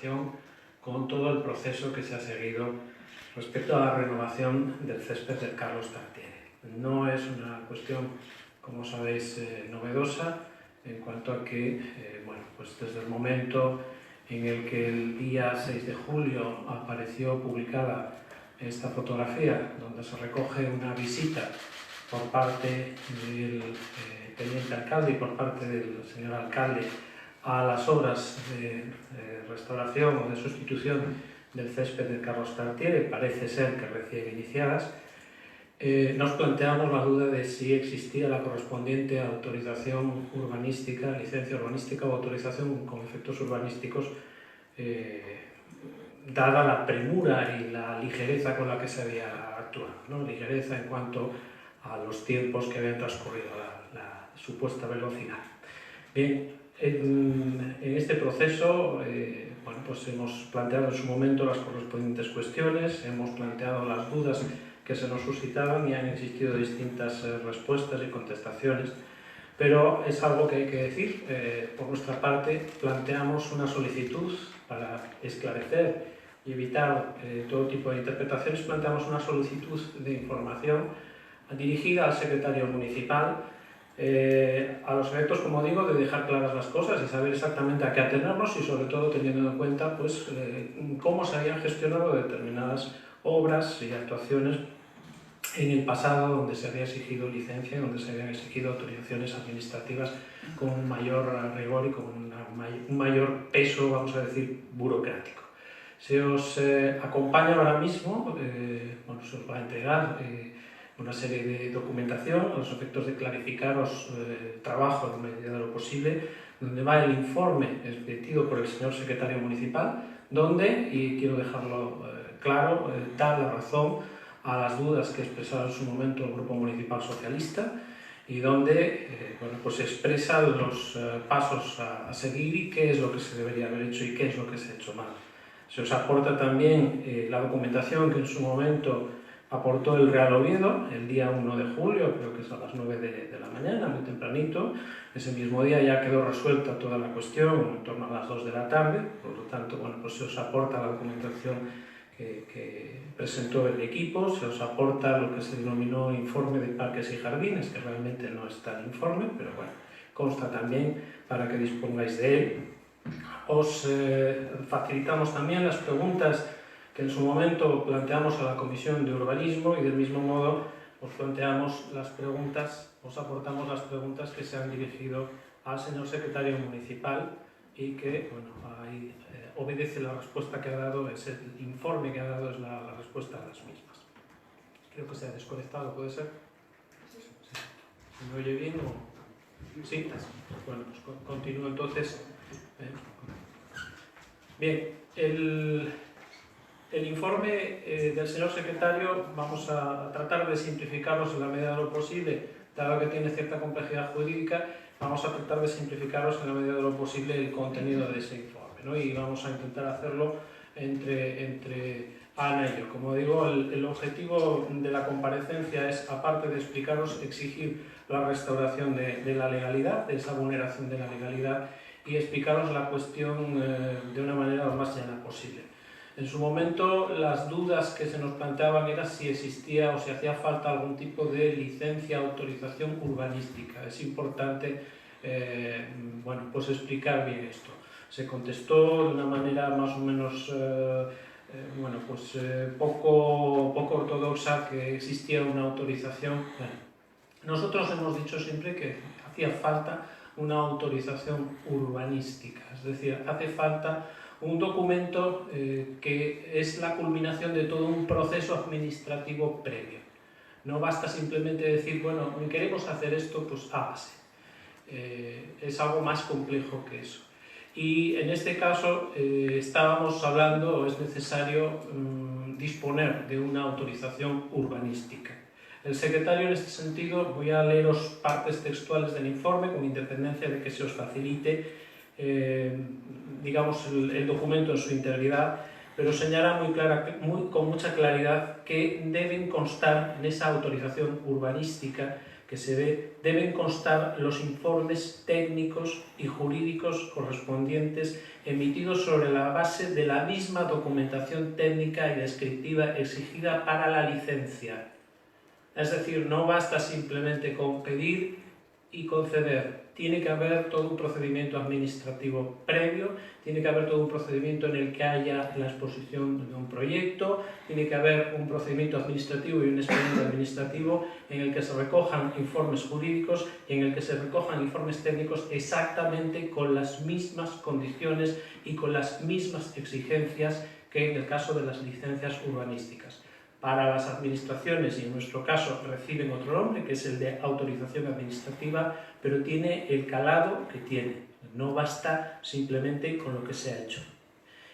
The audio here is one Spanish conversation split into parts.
relación con todo el proceso que se ha seguido respecto a la renovación del césped del Carlos Tartiere. No es una cuestión, como sabéis, novedosa, en cuanto a que, bueno, pues desde el momento en el que el día 6 de julio apareció publicada esta fotografía, donde se recoge una visita por parte del teniente alcalde y por parte del señor alcalde a las obras de restauración o de sustitución del césped del Carlos Tartiere, parece ser que recién iniciadas, nos planteamos la duda de si existía la correspondiente autorización urbanística, licencia urbanística o autorización con efectos urbanísticos, dada la premura y la ligereza con la que se había actuado, ¿no? Ligereza en cuanto a los tiempos que habían transcurrido, la supuesta velocidad. Bien, en este proceso bueno, pues hemos planteado en su momento las correspondientes cuestiones, hemos planteado las dudas que se nos suscitaban y han existido distintas respuestas y contestaciones, pero es algo que hay que decir. Por nuestra parte, planteamos una solicitud para esclarecer y evitar todo tipo de interpretaciones, planteamos una solicitud de información dirigida al secretario municipal, a los efectos, como digo, de dejar claras las cosas y saber exactamente a qué atenernos y sobre todo teniendo en cuenta pues, cómo se habían gestionado determinadas obras y actuaciones en el pasado, donde se había exigido licencia, donde se habían exigido autorizaciones administrativas con un mayor rigor y con un mayor peso, vamos a decir, burocrático. Se os acompaña ahora mismo, bueno, se os va a entregar una serie de documentación a los efectos de clarificaros el trabajo en medida de lo posible, donde va el informe expedido por el señor secretario municipal, donde, y quiero dejarlo claro, da la razón a las dudas que expresaba en su momento el Grupo Municipal Socialista y donde bueno, pues expresa los pasos a seguir y qué es lo que se debería haber hecho y qué es lo que se ha hecho mal. Se os aporta también la documentación que en su momento aportó el Real Oviedo el día 1 de julio, creo que es a las 9 de la mañana, muy tempranito. Ese mismo día ya quedó resuelta toda la cuestión, en torno a las 2 de la tarde, por lo tanto, bueno, pues se os aporta la documentación que presentó el equipo, se os aporta lo que se denominó informe de parques y jardines, que realmente no está en el informe, pero bueno, consta también para que dispongáis de él. Os facilitamos también las preguntas que en su momento planteamos a la Comisión de Urbanismo y del mismo modo os planteamos las preguntas, os aportamos las preguntas que se han dirigido al señor secretario municipal y que, bueno, ahí obedece la respuesta que ha dado, es el informe que ha dado, es la respuesta a las mismas. Creo que se ha desconectado, ¿puede ser? Sí. ¿Se me oye bien o...? Sí, bueno, pues continúo entonces. Bien, el informe del señor secretario vamos a tratar de simplificarlos en la medida de lo posible, dado que tiene cierta complejidad jurídica, vamos a tratar de simplificaros en la medida de lo posible el contenido de ese informe, ¿no? Y vamos a intentar hacerlo entre Ana y yo. Como digo, el objetivo de la comparecencia es, aparte de explicaros, exigir la restauración de la legalidad, de esa vulneración de la legalidad, y explicaros la cuestión de una manera lo más llana posible. En su momento, las dudas que se nos planteaban era si existía o si hacía falta algún tipo de licencia, autorización urbanística. Es importante bueno, pues explicar bien esto. Se contestó de una manera más o menos bueno, pues, poco ortodoxa que existía una autorización. Bueno, nosotros hemos dicho siempre que hacía falta una autorización urbanística, es decir, hace falta un documento que es la culminación de todo un proceso administrativo previo. No basta simplemente decir, bueno, queremos hacer esto, pues hágase. Es algo más complejo que eso. Y en este caso estábamos hablando, o es necesario disponer de una autorización urbanística. El secretario, en este sentido, voy a leeros partes textuales del informe, con independencia de que se os facilite digamos, el documento en su integridad, pero señala con mucha claridad que deben constar en esa autorización urbanística que se ve, deben constar los informes técnicos y jurídicos correspondientes emitidos sobre la base de la misma documentación técnica y descriptiva exigida para la licencia. Es decir, no basta simplemente con pedir y conceder. Tiene que haber todo un procedimiento administrativo previo, tiene que haber todo un procedimiento en el que haya la exposición de un proyecto, tiene que haber un procedimiento administrativo y un expediente administrativo en el que se recojan informes jurídicos y en el que se recojan informes técnicos exactamente con las mismas condiciones y con las mismas exigencias que en el caso de las licencias urbanísticas. Para las administraciones, y en nuestro caso reciben otro nombre, que es el de autorización administrativa, pero tiene el calado que tiene. No basta simplemente con lo que se ha hecho.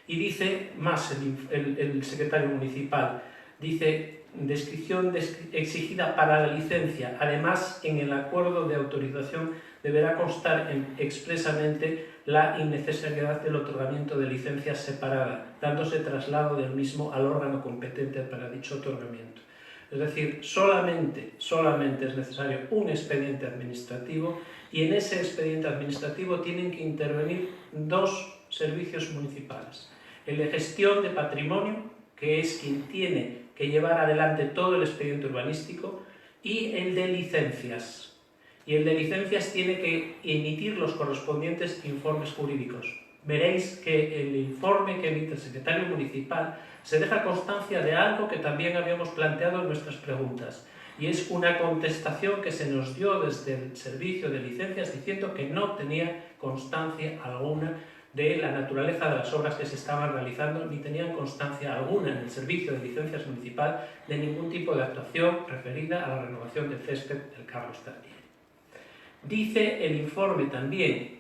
Y dice más el secretario municipal, dice, descripción exigida para la licencia. Además, en el acuerdo de autorización deberá constar expresamente la innecesariedad del otorgamiento de licencia separada, dándose traslado del mismo al órgano competente para dicho otorgamiento. Es decir, solamente es necesario un expediente administrativo y en ese expediente administrativo tienen que intervenir dos servicios municipales. El de gestión de patrimonio, que es quien tiene que llevar adelante todo el expediente urbanístico, y el de licencias. Y el de licencias tiene que emitir los correspondientes informes jurídicos. Veréis que el informe que emite el secretario municipal se deja constancia de algo que también habíamos planteado en nuestras preguntas, y es una contestación que se nos dio desde el servicio de licencias diciendo que no tenía constancia alguna de la naturaleza de las obras que se estaban realizando, ni tenían constancia alguna en el servicio de licencias municipal de ningún tipo de actuación referida a la renovación del césped del Carlos Tartiere. Dice el informe también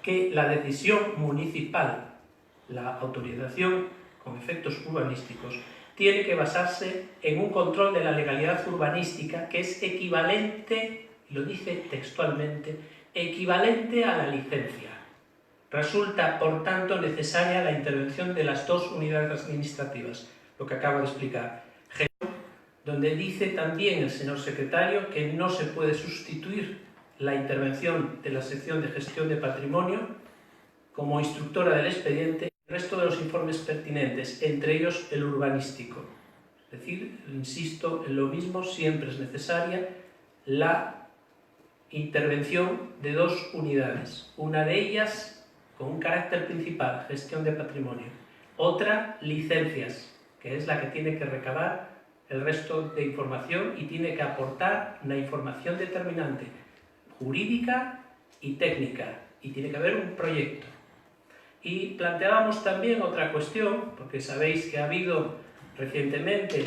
que la decisión municipal, la autorización con efectos urbanísticos, tiene que basarse en un control de la legalidad urbanística que es equivalente, lo dice textualmente, equivalente a la licencia. Resulta, por tanto, necesaria la intervención de las dos unidades administrativas, lo que acabo de explicar, donde dice también el señor secretario que no se puede sustituir la intervención de la sección de gestión de patrimonio como instructora del expediente y el resto de los informes pertinentes, entre ellos el urbanístico. Es decir, insisto en lo mismo, siempre es necesaria la intervención de dos unidades. Una de ellas con un carácter principal, gestión de patrimonio. Otra, licencias, que es la que tiene que recabar el resto de información y tiene que aportar una información determinante, jurídica y técnica, y tiene que haber un proyecto. Y planteábamos también otra cuestión, porque sabéis que ha habido recientemente,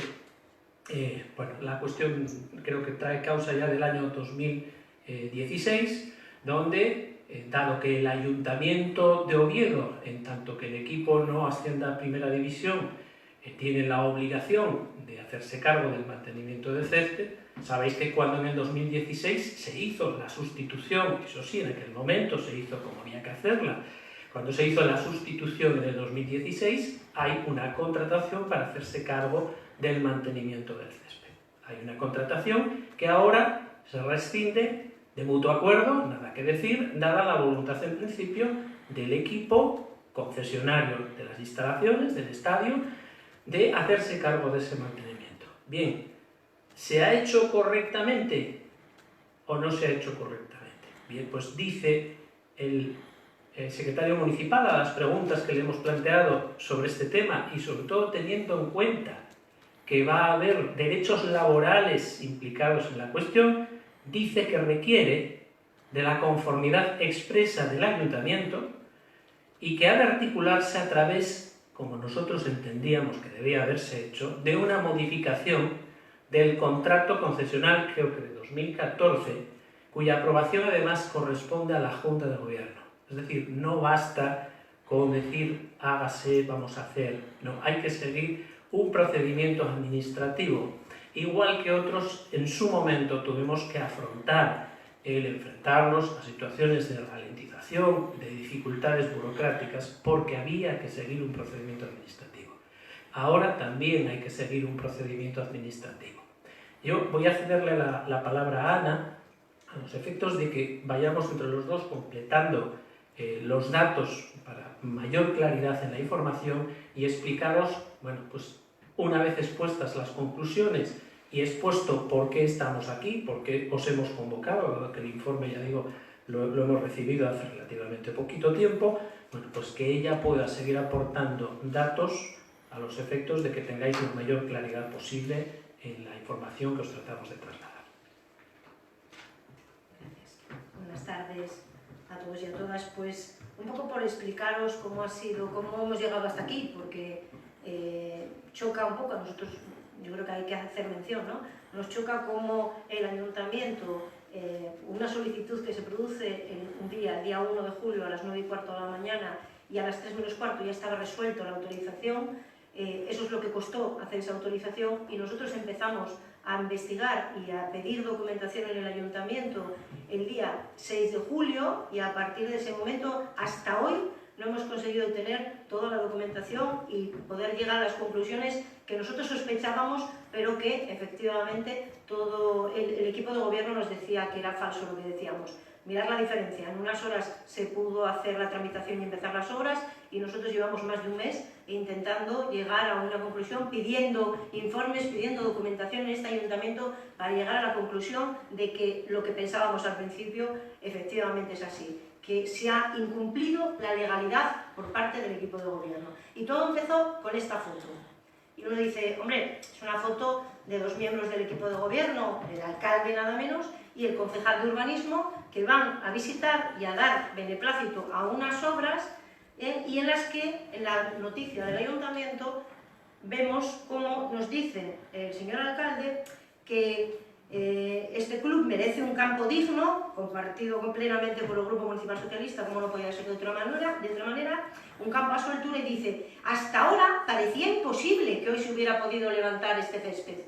la cuestión creo que trae causa ya del año 2016, donde, dado que el Ayuntamiento de Oviedo, en tanto que el equipo no ascienda a Primera División, tiene la obligación de hacerse cargo del mantenimiento del césped, sabéis que cuando en el 2016 se hizo la sustitución, eso sí, en aquel momento se hizo como había que hacerla, cuando se hizo la sustitución en el 2016 hay una contratación para hacerse cargo del mantenimiento del césped. Hay una contratación que ahora se rescinde de mutuo acuerdo, nada que decir, dada la voluntad en principio del equipo concesionario de las instalaciones, del estadio, de hacerse cargo de ese mantenimiento. Bien, ¿se ha hecho correctamente o no se ha hecho correctamente? Bien, pues dice el secretario municipal a las preguntas que le hemos planteado sobre este tema y sobre todo teniendo en cuenta que va a haber derechos laborales implicados en la cuestión, dice que requiere de la conformidad expresa del ayuntamiento y que ha de articularse a través, como nosotros entendíamos que debía haberse hecho, de una modificación del contrato concesional, creo que de 2014, cuya aprobación además corresponde a la Junta de Gobierno. Es decir, no basta con decir hágase, vamos a hacer, no, hay que seguir un procedimiento administrativo, igual que otros en su momento tuvimos que afrontar el enfrentarnos a situaciones de ralentización, de dificultades burocráticas, porque había que seguir un procedimiento administrativo. Ahora también hay que seguir un procedimiento administrativo. Yo voy a cederle la palabra a Ana, a los efectos de que vayamos entre los dos completando los datos para mayor claridad en la información y explicaros, bueno, pues una vez expuestas las conclusiones y expuesto por qué estamos aquí, por qué os hemos convocado, dado que el informe, ya digo, lo hemos recibido hace relativamente poquito tiempo, bueno, pues que ella pueda seguir aportando datos a los efectos de que tengáis la mayor claridad posible en la información que os tratamos de trasladar. Gracias. Buenas tardes a todos y a todas. Pues un poco por explicaros cómo hemos llegado hasta aquí, porque choca un poco a nosotros, yo creo que hay que hacer mención, ¿no? Nos choca cómo el ayuntamiento, una solicitud que se produce el día 1 de julio a las 9:15 de la mañana y a las 3 menos cuarto ya estaba resuelto la autorización. Eso es lo que costó hacer esa autorización y nosotros empezamos a investigar y a pedir documentación en el ayuntamiento el día 6 de julio y a partir de ese momento hasta hoy no hemos conseguido tener toda la documentación y poder llegar a las conclusiones que nosotros sospechábamos, pero que efectivamente todo el equipo de gobierno nos decía que era falso lo que decíamos. Mirar la diferencia, en unas horas se pudo hacer la tramitación y empezar las obras y nosotros llevamos más de un mes intentando llegar a una conclusión, pidiendo informes, pidiendo documentación en este ayuntamiento para llegar a la conclusión de que lo que pensábamos al principio efectivamente es así, que se ha incumplido la legalidad por parte del equipo de gobierno. Y todo empezó con esta foto. Y uno dice, hombre, es una foto de 2 miembros del equipo de gobierno, el alcalde nada menos, y el concejal de urbanismo, que van a visitar y a dar beneplácito a unas obras y en las que, en la noticia del ayuntamiento, vemos cómo nos dice el señor alcalde que este club merece un campo digno, compartido plenamente por el Grupo Municipal Socialista, como no podía ser de otra manera, un campo a su altura, y dice, hasta ahora parecía imposible que hoy se hubiera podido levantar este césped.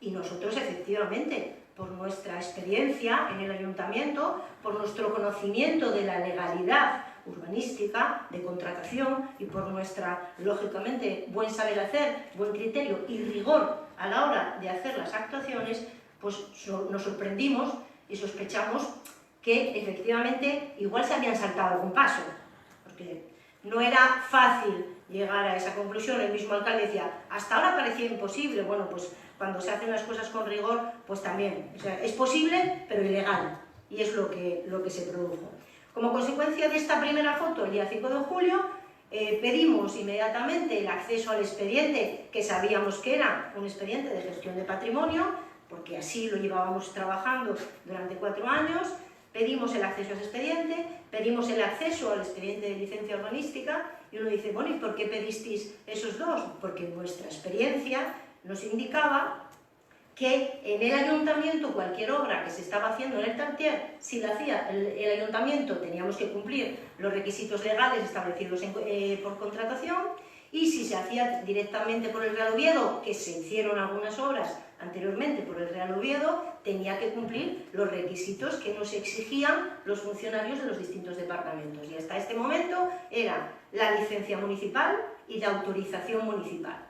Y nosotros, efectivamente, por nuestra experiencia en el ayuntamiento, por nuestro conocimiento de la legalidad urbanística, de contratación y por nuestra, lógicamente, buen saber hacer, buen criterio y rigor a la hora de hacer las actuaciones, pues nos sorprendimos y sospechamos que efectivamente igual se habían saltado algún paso, porque no era fácil llegar a esa conclusión. El mismo alcalde decía, hasta ahora parecía imposible. Bueno, pues cuando se hacen las cosas con rigor, pues también, o sea, es posible, pero ilegal, y es lo que se produjo. Como consecuencia de esta primera foto, el día 5 de julio, pedimos inmediatamente el acceso al expediente, que sabíamos que era un expediente de gestión de patrimonio, porque así lo llevábamos trabajando durante 4 años, pedimos el acceso a ese expediente, pedimos el acceso al expediente de licencia urbanística, y uno dice, bueno, ¿y por qué pedisteis esos dos? Porque nuestra experiencia nos indicaba que en el ayuntamiento cualquier obra que se estaba haciendo en el Tartier, si la hacía el ayuntamiento teníamos que cumplir los requisitos legales establecidos por contratación, y si se hacía directamente por el Real Oviedo, que se hicieron algunas obras anteriormente por el Real Oviedo, tenía que cumplir los requisitos que nos exigían los funcionarios de los distintos departamentos. Y hasta este momento era la licencia municipal y la autorización municipal.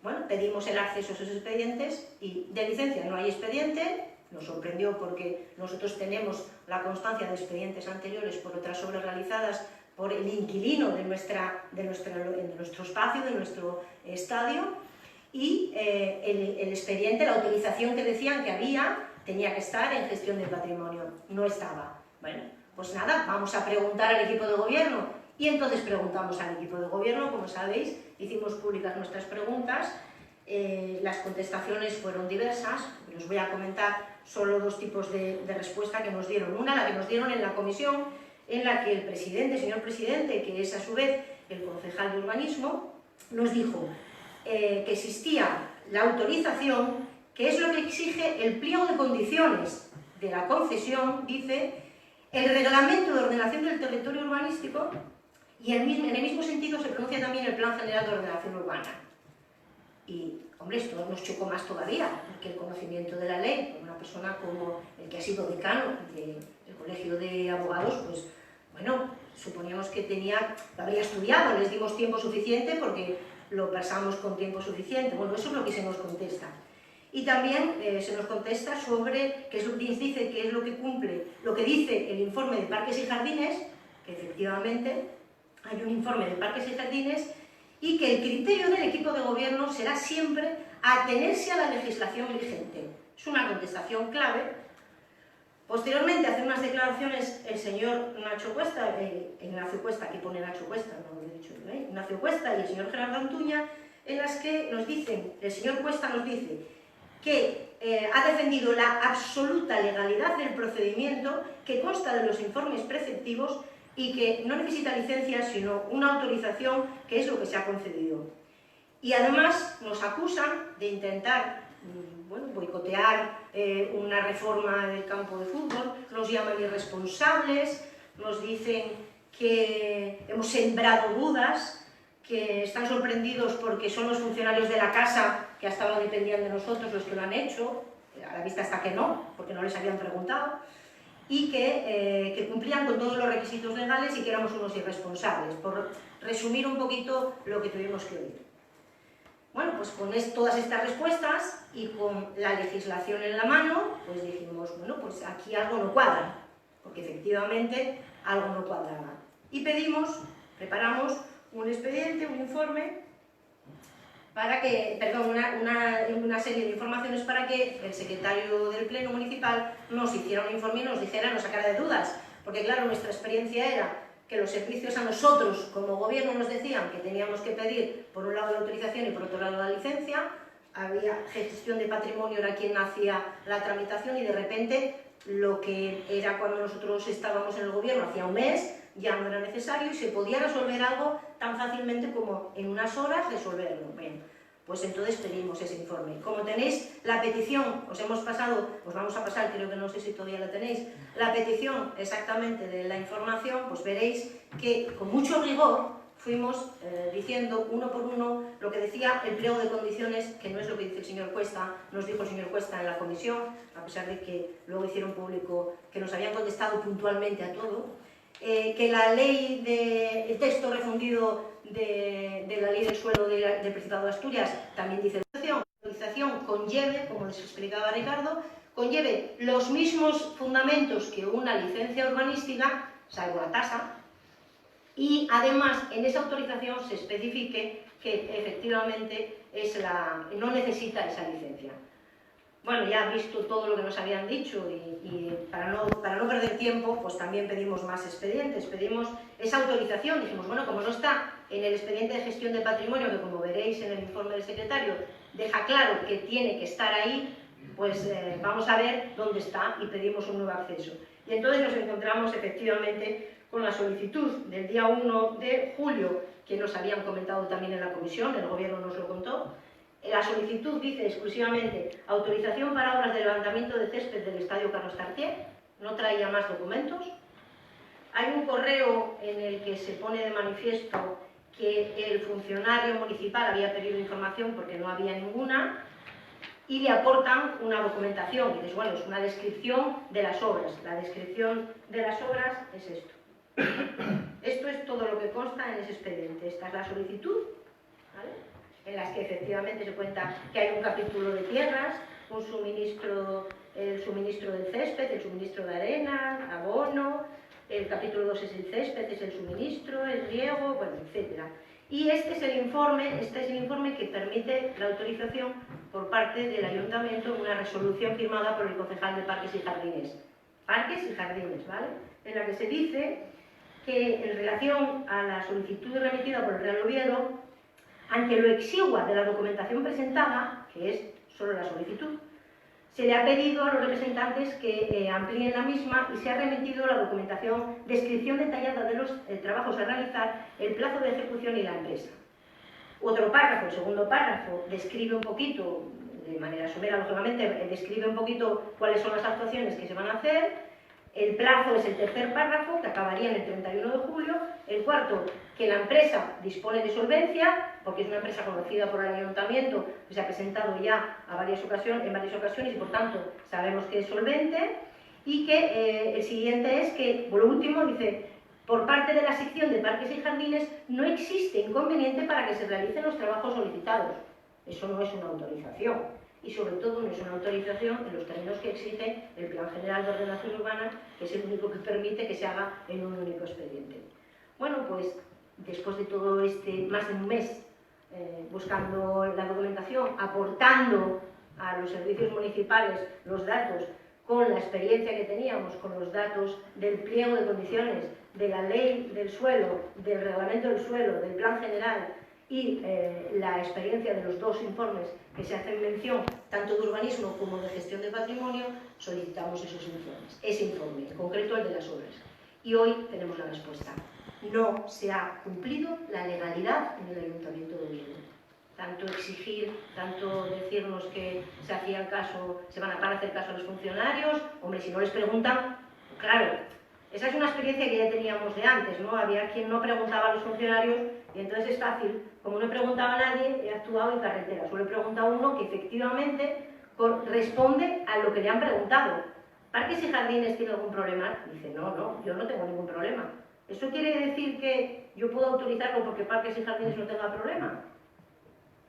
Bueno, pedimos el acceso a esos expedientes y de licencia no hay expediente. Nos sorprendió porque nosotros tenemos la constancia de expedientes anteriores por otras obras realizadas por el inquilino de nuestro espacio, de nuestro estadio, y el expediente, la autorización que decían que había, tenía que estar en gestión del patrimonio. No estaba. Bueno, pues nada, vamos a preguntar al equipo de gobierno. Y entonces preguntamos al equipo de gobierno, como sabéis, hicimos públicas nuestras preguntas, las contestaciones fueron diversas, pero os voy a comentar solo 2 tipos de respuesta que nos dieron. Una, la que nos dieron en la comisión, en la que el señor presidente, que es a su vez el concejal de urbanismo, nos dijo que existía la autorización, que es lo que exige el pliego de condiciones de la concesión, dice, el reglamento de ordenación del territorio urbanístico, y en el mismo sentido se pronuncia también el Plan General de Ordenación Urbana. Y, hombre, esto nos chocó más todavía, porque el conocimiento de la ley, por una persona como el que ha sido decano del Colegio de Abogados, pues, bueno, suponíamos que lo habría estudiado, les dimos tiempo suficiente porque lo pasamos con tiempo suficiente. Bueno, eso es lo que se nos contesta. Y también se nos contesta sobre qué es lo que dice, qué es lo que cumple, lo que dice el informe de Parques y Jardines, que efectivamente hay un informe de Parques y Jardines, y que el criterio del equipo de gobierno será siempre atenerse a la legislación vigente. Es una contestación clave. Posteriormente hace unas declaraciones el señor Nacho Cuesta, Ignacio Cuesta, aquí pone Nacho Cuesta, no lo he dicho yo, Ignacio Cuesta y el señor Gerardo Antuña, en las que nos dicen, el señor Cuesta nos dice que ha defendido la absoluta legalidad del procedimiento que consta de los informes preceptivos y que no necesita licencia sino una autorización, que es lo que se ha concedido. Y además nos acusan de intentar boicotear una reforma del campo de fútbol, nos llaman irresponsables, nos dicen que hemos sembrado dudas, que están sorprendidos porque son los funcionarios de la casa que hasta ahora dependían de nosotros los que lo han hecho, a la vista está que no, porque no les habían preguntado, y que cumplían con todos los requisitos legales y que éramos unos irresponsables, por resumir un poquito lo que tuvimos que oír. Bueno, pues con todas estas respuestas y con la legislación en la mano, pues dijimos, bueno, pues aquí algo no cuadra, porque efectivamente algo no cuadraba. Y preparamos un expediente, un informe, para que, perdón, una serie de informaciones para que el secretario del Pleno Municipal nos hiciera un informe y nos dijera, nos sacara de dudas, porque claro, nuestra experiencia era que los servicios a nosotros como gobierno nos decían que teníamos que pedir por un lado la autorización y por otro lado la licencia, había gestión de patrimonio, era quien hacía la tramitación y de repente lo que era cuando nosotros estábamos en el gobierno hacía un mes ya no era necesario y se podía resolver algo tan fácilmente como en unas horas resolverlo. Bien, pues entonces pedimos ese informe. Como tenéis la petición, os hemos pasado, os vamos a pasar, creo que no sé si todavía la tenéis, la petición exactamente de la información, pues veréis que con mucho rigor fuimos diciendo uno por uno lo que decía el pliego de condiciones, que no es lo que dice el señor Cuesta, nos dijo el señor Cuesta en la comisión, a pesar de que luego hicieron público que nos habían contestado puntualmente a todo, que la ley, el texto refundido de la ley del suelo del Principado de Asturias también dice la autorización conlleve, como les explicaba Ricardo, conlleve los mismos fundamentos que una licencia urbanística, salvo la tasa, y además en esa autorización se especifique que efectivamente no necesita esa licencia. Bueno, ya visto todo lo que nos habían dicho y para no perder tiempo, pues también pedimos más expedientes, pedimos esa autorización, dijimos, bueno, como no está en el expediente de gestión de patrimonio, que como veréis en el informe del secretario, deja claro que tiene que estar ahí, pues vamos a ver dónde está y pedimos un nuevo acceso. Y entonces nos encontramos efectivamente con la solicitud del día 1 de julio, que nos habían comentado también en la comisión, el gobierno nos lo contó. La solicitud dice exclusivamente autorización para obras de levantamiento de césped del Estadio Carlos Tartier, no traía más documentos. Hay un correo en el que se pone de manifiesto que el funcionario municipal había pedido información porque no había ninguna y le aportan una documentación, y dices, bueno, es una descripción de las obras. La descripción de las obras es esto. Esto es todo lo que consta en ese expediente. Esta es la solicitud, ¿vale?, en las que efectivamente se cuenta que hay un capítulo de tierras, el suministro del césped, el suministro de arena, abono, el capítulo 2 es el césped, es el suministro, el riego, bueno, etc. Y este es el informe que permite la autorización por parte del Ayuntamiento, una resolución firmada por el concejal de Parques y Jardines. Parques y Jardines, ¿vale?, en la que se dice que en relación a la solicitud remitida por el Real Oviedo, ante lo exigua de la documentación presentada, que es solo la solicitud, se le ha pedido a los representantes que amplíen la misma y se ha remitido la documentación, descripción detallada de los trabajos a realizar, el plazo de ejecución y la empresa. Otro párrafo, el segundo párrafo, describe un poquito, de manera somera, lógicamente, describe un poquito cuáles son las actuaciones que se van a hacer. El plazo es el tercer párrafo, que acabaría en el 31 de julio. El cuarto, que la empresa dispone de solvencia, porque es una empresa conocida por el Ayuntamiento, que se ha presentado ya en varias ocasiones y por tanto sabemos que es solvente. Y que el siguiente es que, por último, dice, por parte de la sección de Parques y Jardines no existe inconveniente para que se realicen los trabajos solicitados. Eso no es una autorización. y sobre todo no es una autorización en los términos que exige el Plan General de Ordenación Urbana, que es el único que permite que se haga en un único expediente. Bueno, pues después de todo más de un mes buscando la documentación, aportando a los servicios municipales los datos con la experiencia que teníamos, con los datos del pliego de condiciones, de la ley del suelo, del reglamento del suelo, del plan general y la experiencia de los dos informes que se hacen mención, tanto de urbanismo como de gestión de patrimonio, solicitamos esos informes, ese informe, en concreto el de las obras. Y hoy tenemos la respuesta. No se ha cumplido la legalidad en el Ayuntamiento de Oviedo. Tanto exigir, tanto decirnos que se hacían caso, se van a hacer caso a los funcionarios, hombre, si no les preguntan, claro, esa es una experiencia que ya teníamos de antes, ¿no? Había quien no preguntaba a los funcionarios y entonces es fácil, como no preguntaba a nadie, he actuado en carretera, solo he preguntado a uno que efectivamente responde a lo que le han preguntado. ¿Parques y jardines tiene algún problema? Dice, no, yo no tengo ningún problema. ¿Eso quiere decir que yo puedo autorizarlo porque Parques y Jardines no tenga problema?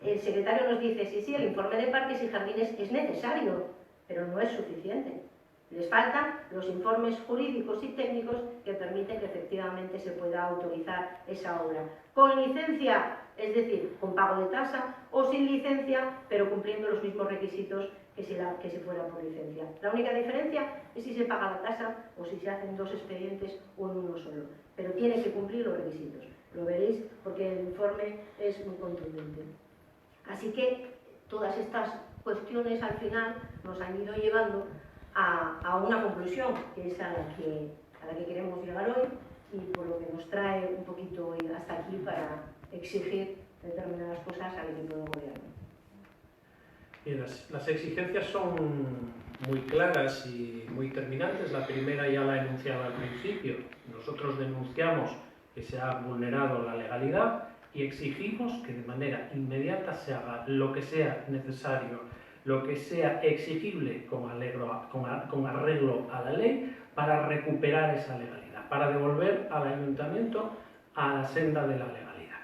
El secretario nos dice, sí, el informe de Parques y Jardines es necesario, pero no es suficiente. Les faltan los informes jurídicos y técnicos que permiten que efectivamente se pueda autorizar esa obra. Con licencia, es decir, con pago de tasa, o sin licencia, pero cumpliendo los mismos requisitos que si fuera por licencia. La única diferencia es si se paga la tasa o si se hacen dos expedientes o en uno solo. Pero tiene que cumplir los requisitos. Lo veréis porque el informe es muy contundente. Así que todas estas cuestiones al final nos han ido llevando a una conclusión, que es a la que queremos llegar hoy y por lo que nos trae un poquito hasta aquí para exigir determinadas cosas al equipo de gobierno. Bien, las exigencias son muy claras y muy terminantes. La primera ya la he enunciado al principio. Nosotros denunciamos que se ha vulnerado la legalidad y exigimos que de manera inmediata se haga lo que sea necesario, lo que sea exigible con arreglo a la ley para recuperar esa legalidad, para devolver al ayuntamiento a la senda de la legalidad.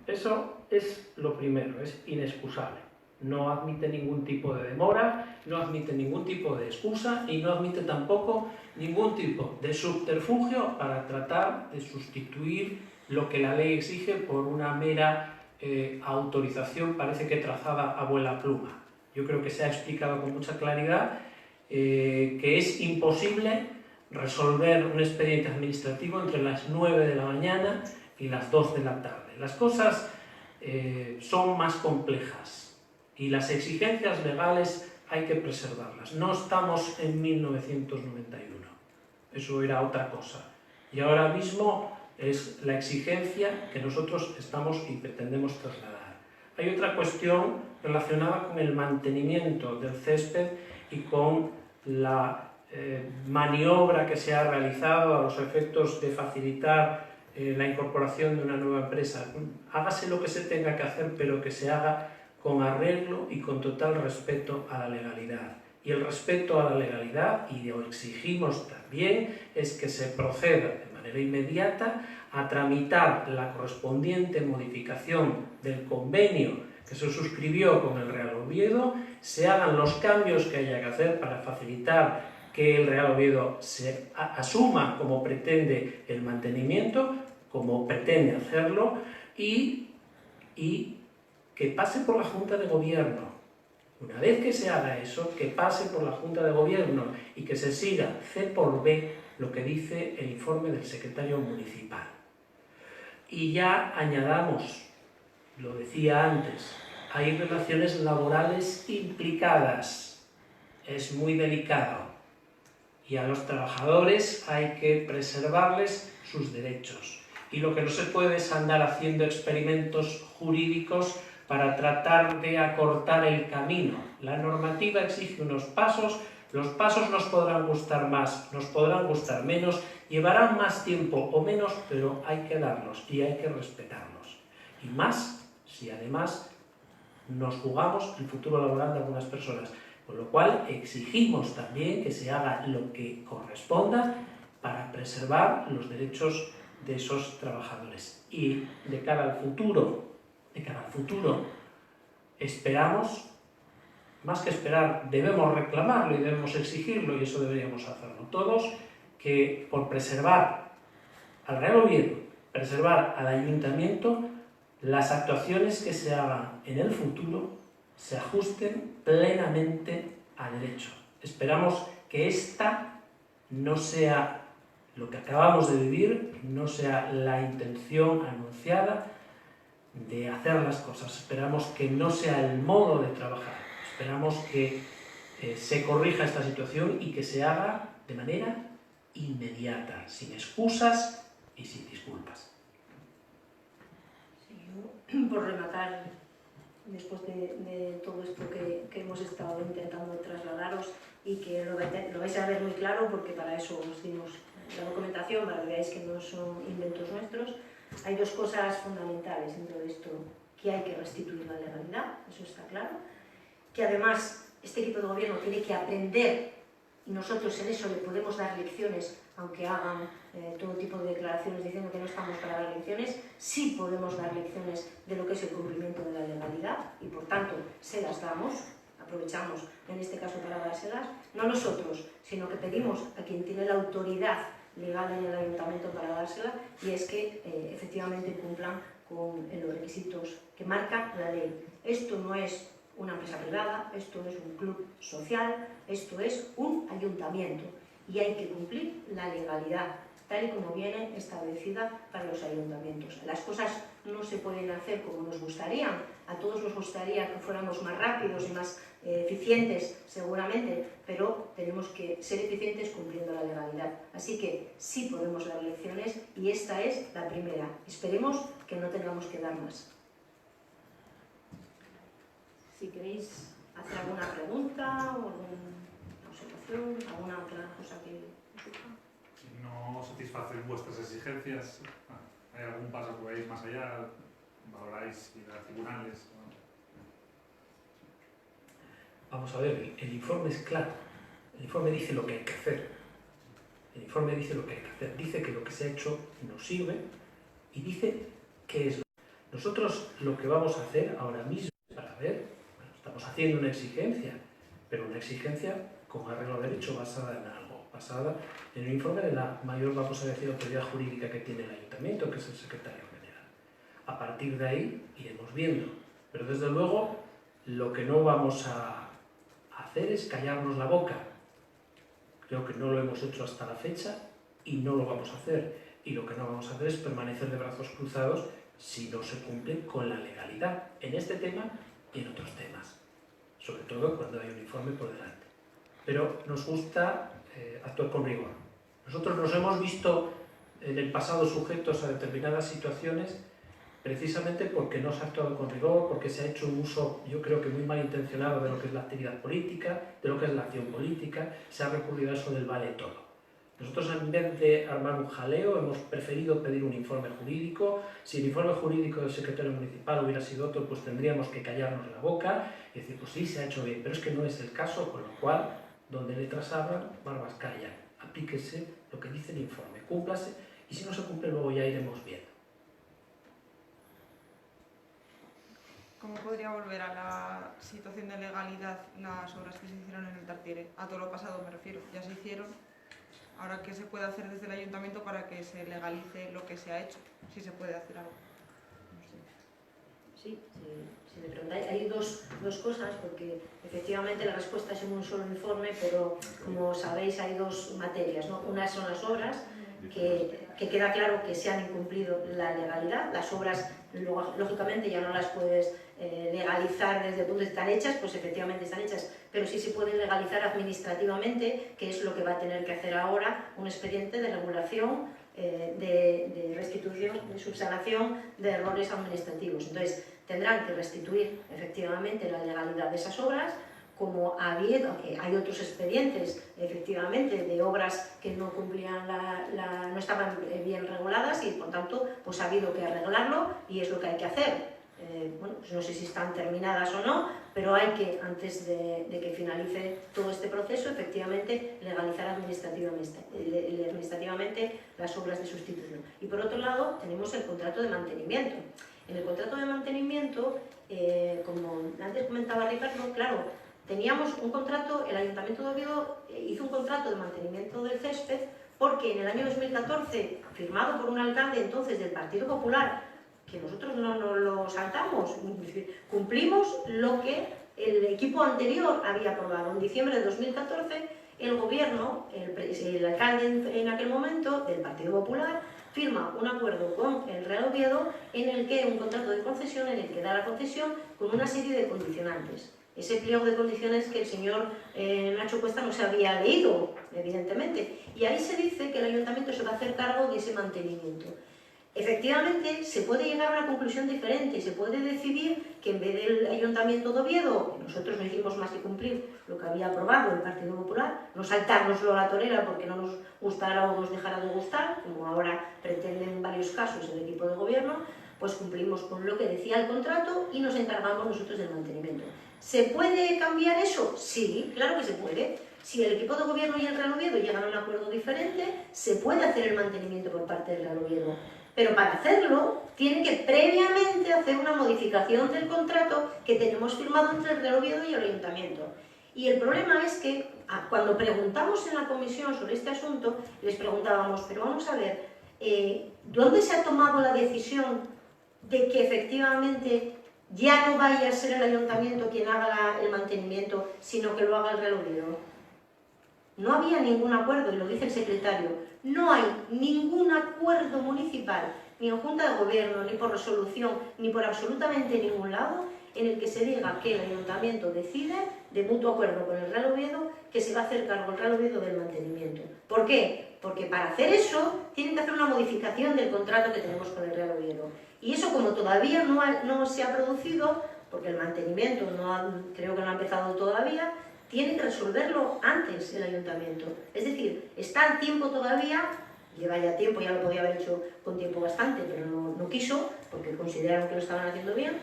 Eso es lo primero, es inexcusable. No admite ningún tipo de demora, no admite ningún tipo de excusa y no admite tampoco ningún tipo de subterfugio para tratar de sustituir lo que la ley exige por una mera autorización, parece que trazada a vuela pluma. Yo creo que se ha explicado con mucha claridad que es imposible resolver un expediente administrativo entre las 9 de la mañana y las 2 de la tarde. Las cosas son más complejas y las exigencias legales hay que preservarlas. No estamos en 1991, eso era otra cosa. Y ahora mismo es la exigencia que nosotros estamos y pretendemos trasladar. Hay otra cuestión relacionada con el mantenimiento del césped y con la maniobra que se ha realizado a los efectos de facilitar la incorporación de una nueva empresa. Hágase lo que se tenga que hacer, pero que se haga con arreglo y con total respeto a la legalidad. Y el respeto a la legalidad, y lo exigimos también, es que se proceda de manera inmediata a tramitar la correspondiente modificación del convenio que se suscribió con el Real Oviedo, se hagan los cambios que haya que hacer para facilitar que el Real Oviedo se asuma como pretende el mantenimiento, como pretende hacerlo, y que pase por la Junta de Gobierno. Una vez que se haga eso, que pase por la Junta de Gobierno y que se siga C por B lo que dice el informe del secretario municipal. Y ya añadamos, lo decía antes, hay relaciones laborales implicadas, es muy delicado, y a los trabajadores hay que preservarles sus derechos. Y lo que no se puede es andar haciendo experimentos jurídicos para tratar de acortar el camino. La normativa exige unos pasos, los pasos nos podrán gustar más, nos podrán gustar menos, llevarán más tiempo o menos, pero hay que darlos y hay que respetarlos. Y más si además nos jugamos el futuro laboral de algunas personas. Con lo cual exigimos también que se haga lo que corresponda para preservar los derechos de esos trabajadores. Y de cara al futuro, esperamos más que esperar, debemos reclamarlo y debemos exigirlo, y eso deberíamos hacerlo todos, que por preservar al Real Oviedo, preservar al Ayuntamiento, las actuaciones que se hagan en el futuro se ajusten plenamente a derecho. Esperamos que esta no sea lo que acabamos de vivir, no sea la intención anunciada de hacer las cosas. Esperamos que no sea el modo de trabajar. Esperamos que se corrija esta situación y que se haga de manera inmediata, sin excusas y sin disculpas. Sí, yo, por rematar, después de todo esto que hemos estado intentando trasladaros y que lo vais a ver muy claro, porque para eso os dimos la documentación, para que veáis que no son inventos nuestros, hay dos cosas fundamentales dentro de esto: que hay que restituir la legalidad, eso está claro, que además este equipo de gobierno tiene que aprender, y nosotros en eso le podemos dar lecciones, aunque hagan todo tipo de declaraciones diciendo que no estamos para dar lecciones, sí podemos dar lecciones de lo que es el cumplimiento de la legalidad, y por tanto se las damos, aprovechamos en este caso para dárselas, no nosotros, sino que pedimos a quien tiene la autoridad legal en el ayuntamiento para dársela, y es que efectivamente cumplan con los requisitos que marca la ley. Esto no es una empresa privada, esto es un club social, esto es un ayuntamiento, y hay que cumplir la legalidad tal y como viene establecida para los ayuntamientos. Las cosas no se pueden hacer como nos gustaría, a todos nos gustaría que fuéramos más rápidos y más eficientes seguramente, pero tenemos que ser eficientes cumpliendo la legalidad. Así que sí podemos dar lecciones, y esta es la primera. Esperemos que no tengamos que dar más. Si queréis hacer alguna pregunta o alguna observación, alguna otra cosa que os surja. Si no satisfacen vuestras exigencias, ¿hay algún paso que veáis más allá? ¿Valoráis ir a tribunales? Vamos a ver, el informe es claro. El informe dice lo que hay que hacer. El informe dice lo que hay que hacer. Dice que lo que se ha hecho no sirve y dice qué es lo que... Nosotros lo que vamos a hacer ahora mismo es para ver, bueno, estamos haciendo una exigencia, pero una exigencia con arreglo a derecho basada en algo, basada en un informe de la mayor, vamos a decir, autoridad jurídica que tiene el ayuntamiento, que es el secretario general. A partir de ahí iremos viendo, pero desde luego lo que no vamos a hacer es callarnos la boca. Creo que no lo hemos hecho hasta la fecha y no lo vamos a hacer. Y lo que no vamos a hacer es permanecer de brazos cruzados si no se cumple con la legalidad en este tema y en otros temas. Sobre todo cuando hay un informe por delante. Pero nos gusta actuar con rigor. Nosotros nos hemos visto en el pasado sujetos a determinadas situaciones precisamente porque no se ha actuado con rigor, porque se ha hecho un uso, yo creo que muy malintencionado, de lo que es la actividad política, de lo que es la acción política, se ha recurrido a eso del vale todo. Nosotros, en vez de armar un jaleo, hemos preferido pedir un informe jurídico. Si el informe jurídico del secretario municipal hubiera sido otro, pues tendríamos que callarnos la boca y decir, pues sí, se ha hecho bien, pero es que no es el caso, con lo cual, donde letras hablan, barbas callan. Aplíquese lo que dice el informe, cúmplase, y si no se cumple, luego ya iremos viendo. ¿Cómo podría volver a la situación de legalidad las obras que se hicieron en el Tartiere? A todo lo pasado me refiero, ya se hicieron. Ahora, ¿qué se puede hacer desde el ayuntamiento para que se legalice lo que se ha hecho? Si se puede hacer algo. No sé. Sí, si me preguntáis, hay dos cosas, porque efectivamente la respuesta es en un solo informe, pero como sabéis hay dos materias, ¿no? Una son las obras, que queda claro que se han incumplido la legalidad. Las obras, lógicamente, ya no las puedes legalizar desde el punto de vista, están hechas, pues efectivamente están hechas, pero sí se pueden legalizar administrativamente, que es lo que va a tener que hacer ahora un expediente de regulación, de restitución, de subsanación de errores administrativos. Entonces, tendrán que restituir efectivamente la legalidad de esas obras, como hay otros expedientes, efectivamente, de obras que no cumplían no estaban bien reguladas, y por tanto pues ha habido que arreglarlo, y es lo que hay que hacer. Bueno, pues no sé si están terminadas o no, pero hay que, antes de que finalice todo este proceso, efectivamente legalizar administrativamente las obras de sustitución. Y por otro lado tenemos el contrato de mantenimiento. En el contrato de mantenimiento, como antes comentaba Ricardo, claro, teníamos un contrato, el Ayuntamiento de Oviedo hizo un contrato de mantenimiento del césped porque en el año 2014, firmado por un alcalde entonces del Partido Popular, que nosotros no nos lo saltamos, cumplimos lo que el equipo anterior había aprobado. En diciembre de 2014, el gobierno, el alcalde en aquel momento del Partido Popular, firma un acuerdo con el Real Oviedo en el que un contrato de concesión, en el que da la concesión con una serie de condicionantes. Ese pliego de condiciones que el señor Nacho Cuesta no se había leído, evidentemente. Y ahí se dice que el ayuntamiento se va a hacer cargo de ese mantenimiento. Efectivamente, se puede llegar a una conclusión diferente, se puede decidir que en vez del Ayuntamiento de Oviedo, que nosotros no hicimos más que cumplir lo que había aprobado el Partido Popular, no saltárnoslo a la torera porque no nos gustara o nos dejara de gustar, como ahora pretenden en varios casos el equipo de gobierno, pues cumplimos con lo que decía el contrato y nos encargamos nosotros del mantenimiento. ¿Se puede cambiar eso? Sí, claro que se puede. Si el equipo de gobierno y el Real Oviedo llegan a un acuerdo diferente, se puede hacer el mantenimiento por parte del Real Oviedo. Pero para hacerlo, tiene que previamente hacer una modificación del contrato que tenemos firmado entre el Real Oviedo y el Ayuntamiento. Y el problema es que cuando preguntamos en la comisión sobre este asunto, les preguntábamos, pero vamos a ver, ¿dónde se ha tomado la decisión de que efectivamente ya no vaya a ser el Ayuntamiento quien haga el mantenimiento, sino que lo haga el Real Oviedo? No había ningún acuerdo, y lo dice el secretario. No hay ningún acuerdo municipal, ni en Junta de Gobierno, ni por resolución, ni por absolutamente ningún lado, en el que se diga que el Ayuntamiento decide, de mutuo acuerdo con el Real Oviedo, que se va a hacer cargo el Real Oviedo del mantenimiento. ¿Por qué? Porque para hacer eso tienen que hacer una modificación del contrato que tenemos con el Real Oviedo. Y eso, como todavía no se ha producido, porque el mantenimiento creo que no ha empezado todavía, tiene que resolverlo antes el Ayuntamiento. Es decir, está a tiempo todavía, lleva ya tiempo, ya lo podía haber hecho con tiempo bastante, pero no quiso, porque consideraron que lo estaban haciendo bien.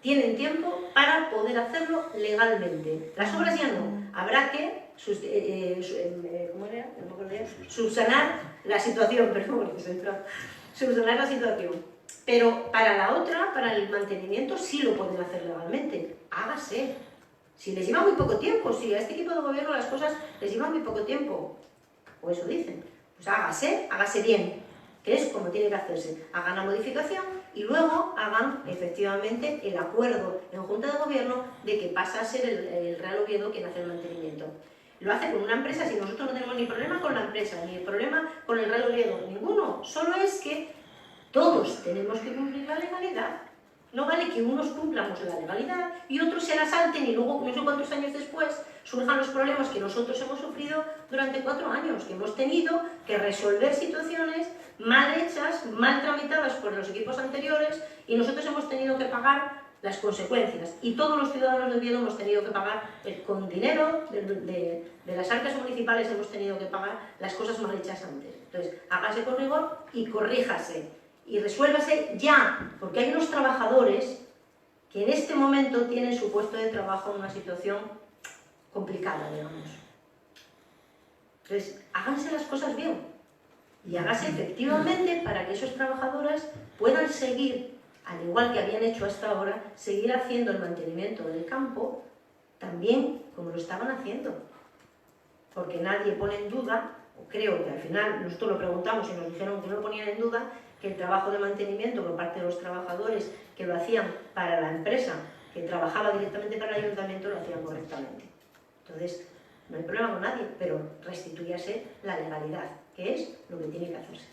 Tienen tiempo para poder hacerlo legalmente. Las obras ya no. Habrá que subsanar la situación, subsanar la situación. Pero para la otra, para el mantenimiento, sí lo pueden hacer legalmente. Hágase. Si les lleva muy poco tiempo, si a este equipo de gobierno las cosas les llevan muy poco tiempo, o eso dicen, pues hágase bien, que es como tiene que hacerse. Hagan la modificación y luego hagan efectivamente el acuerdo en Junta de Gobierno de que pasa a ser el Real Oviedo quien hace el mantenimiento. Lo hace con una empresa, si nosotros no tenemos ni problema con la empresa, ni problema con el Real Oviedo, ninguno. Solo es que todos tenemos que cumplir la legalidad. No vale que unos cumplamos la legalidad y otros se la salten y luego, no sé cuántos años después, surjan los problemas que nosotros hemos sufrido durante 4 años, que hemos tenido que resolver situaciones mal hechas, mal tramitadas por los equipos anteriores y nosotros hemos tenido que pagar las consecuencias. Y todos los ciudadanos de Oviedo hemos tenido que pagar, con dinero de las arcas municipales hemos tenido que pagar las cosas mal hechas antes. Entonces, hágase con rigor y corríjase. Y resuélvase ya, porque hay unos trabajadores que en este momento tienen su puesto de trabajo en una situación complicada, digamos. Entonces, háganse las cosas bien y hágase efectivamente para que esos trabajadores puedan seguir, al igual que habían hecho hasta ahora, seguir haciendo el mantenimiento del campo también como lo estaban haciendo. Porque nadie pone en duda, o creo que al final nosotros lo preguntamos y nos dijeron que no ponían en duda, que el trabajo de mantenimiento por parte de los trabajadores que lo hacían para la empresa, que trabajaba directamente para el ayuntamiento, lo hacían correctamente. Entonces, no hay problema con nadie, pero restituyase la legalidad, que es lo que tiene que hacerse.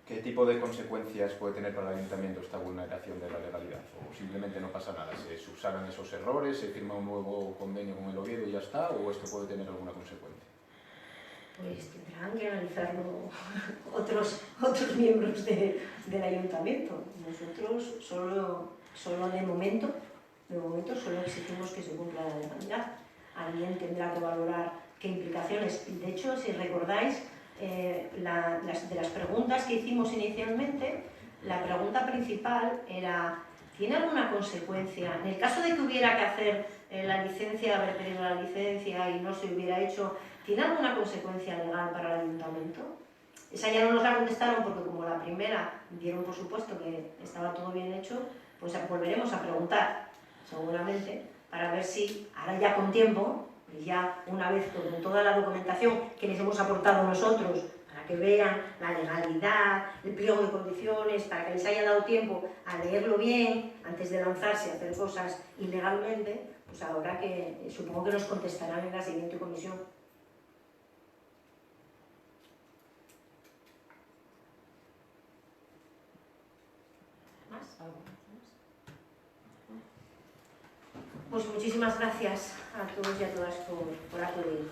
¿Qué tipo de consecuencias puede tener para el ayuntamiento esta vulneración de la legalidad? ¿O simplemente no pasa nada? ¿Se subsanan esos errores? ¿Se firma un nuevo convenio con el Oviedo y ya está? ¿O esto puede tener alguna consecuencia? Pues tendrán que analizarlo otros miembros del ayuntamiento. Nosotros solo de momento solo exigimos que se cumpla la legalidad. Alguien tendrá que valorar qué implicaciones. De hecho, si recordáis, de las preguntas que hicimos inicialmente, la pregunta principal era: ¿tiene alguna consecuencia? En el caso de que hubiera que hacer la licencia, haber pedido la licencia y no se hubiera hecho, ¿tiene alguna consecuencia legal para el ayuntamiento? Esa ya no nos la contestaron porque, como la primera dieron por supuesto que estaba todo bien hecho, pues volveremos a preguntar, seguramente, para ver si, ahora ya con tiempo, y ya una vez con toda la documentación que les hemos aportado nosotros, para que vean la legalidad, el pliego de condiciones, para que les haya dado tiempo a leerlo bien antes de lanzarse a hacer cosas ilegalmente, pues ahora que supongo que nos contestarán en la siguiente comisión. ¿Más? ¿Algo más? Pues muchísimas gracias a todos y a todas por acudir.